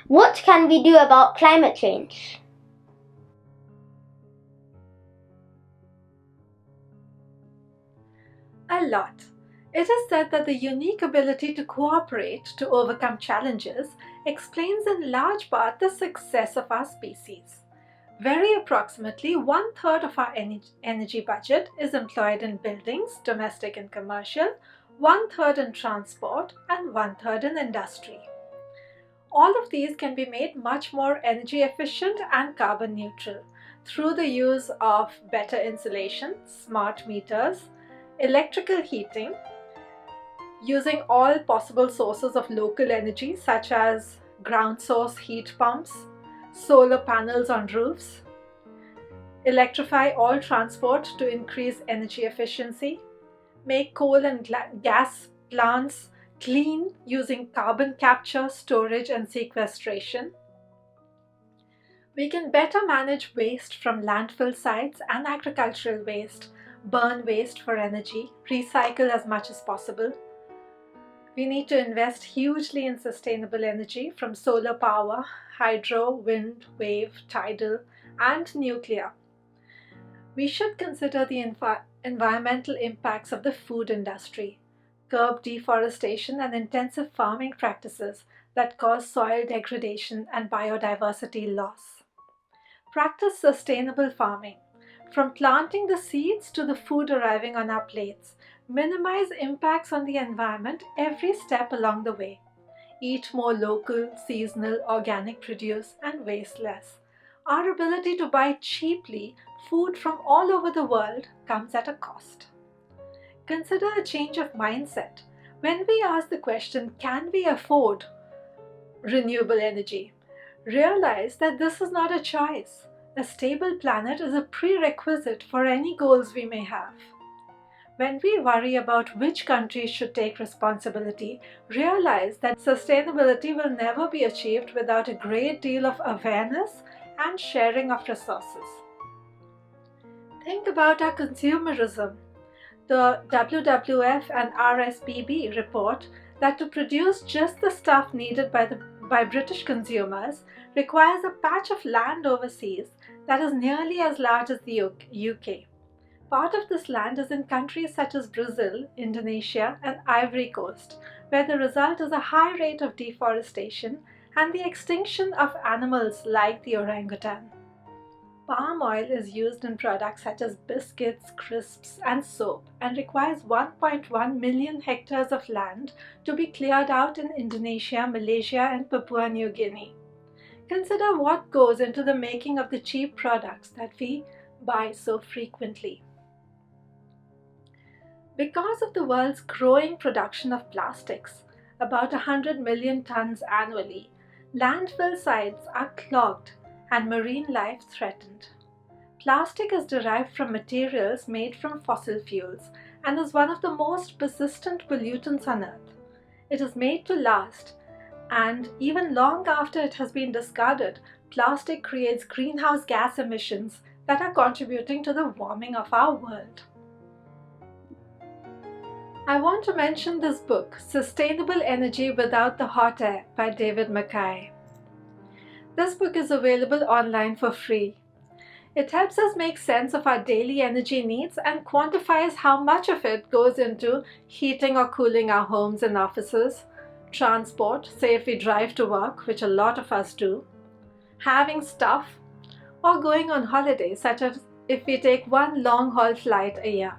What can we do about climate change? A lot. It is said that the unique ability to cooperate to overcome challenges explains in large part the success of our species. Very approximately one-third of our energy budget is employed in buildings, domestic and commercial, one-third in transport, and one-third in industry. All of these can be made much more energy efficient and carbon neutral through the use of better insulation, smart meters, electrical heating, using all possible sources of local energy such as ground source heat pumps, solar panels on roofs, electrify all transport to increase energy efficiency, make coal and gas plants clean using carbon capture, storage and sequestration. We can better manage waste from landfill sites and agricultural waste, burn waste for energy, recycle as much as possible. We need to invest hugely in sustainable energy from solar power, hydro, wind, wave, tidal, and nuclear. We should consider the environmental impacts of the food industry, curb deforestation and intensive farming practices that cause soil degradation and biodiversity loss. Practice sustainable farming. From planting the seeds to the food arriving on our plates, minimize impacts on the environment every step along the way. Eat more local, seasonal, organic produce and waste less. Our ability to buy cheaply food from all over the world comes at a cost. Consider a change of mindset. When we ask the question, can we afford renewable energy? Realize that this is not a choice. A stable planet is a prerequisite for any goals we may have. When we worry about which countries should take responsibility, realize that sustainability will never be achieved without a great deal of awareness and sharing of resources. Think about our consumerism. The WWF and RSPB report that to produce just the stuff needed by British consumers requires a patch of land overseas that is nearly as large as the UK. Part of this land is in countries such as Brazil, Indonesia, and Ivory Coast, where the result is a high rate of deforestation and the extinction of animals like the orangutan. Palm oil is used in products such as biscuits, crisps, and soap and requires 1.1 million hectares of land to be cleared out in Indonesia, Malaysia, and Papua New Guinea. Consider what goes into the making of the cheap products that we buy so frequently. Because of the world's growing production of plastics, about 100 million tons annually, landfill sites are clogged and marine life threatened. Plastic is derived from materials made from fossil fuels and is one of the most persistent pollutants on Earth. It is made to last, and even long after it has been discarded, plastic creates greenhouse gas emissions that are contributing to the warming of our world. I want to mention this book, Sustainable Energy Without the Hot Air by David Mackay. This book is available online for free. It helps us make sense of our daily energy needs and quantifies how much of it goes into heating or cooling our homes and offices, transport, say if we drive to work, which a lot of us do, having stuff, or going on holidays, such as if we take one long-haul flight a year.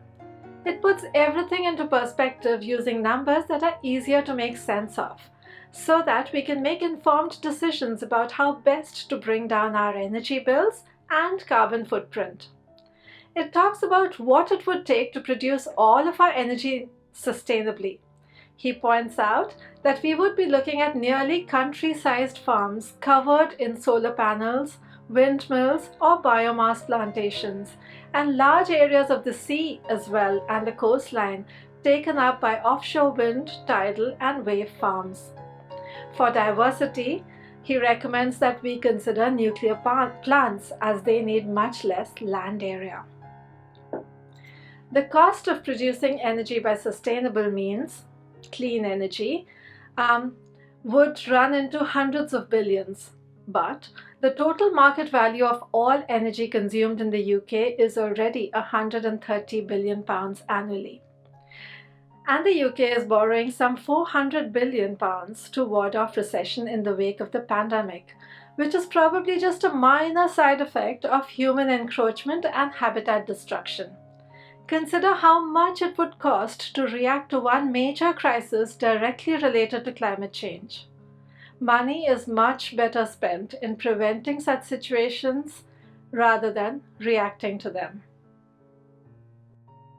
It puts everything into perspective using numbers that are easier to make sense of, so that we can make informed decisions about how best to bring down our energy bills and carbon footprint. It talks about what it would take to produce all of our energy sustainably. He points out that we would be looking at nearly country-sized farms covered in solar panels, windmills, or biomass plantations, and large areas of the sea as well and the coastline taken up by offshore wind, tidal, and wave farms. For diversity, he recommends that we consider nuclear plants as they need much less land area. The cost of producing energy by sustainable means, clean energy, would run into hundreds of billions. But the total market value of all energy consumed in the UK is already £130 billion annually. And the UK is borrowing some £400 billion to ward off recession in the wake of the pandemic, which is probably just a minor side effect of human encroachment and habitat destruction. Consider how much it would cost to react to one major crisis directly related to climate change. Money is much better spent in preventing such situations rather than reacting to them.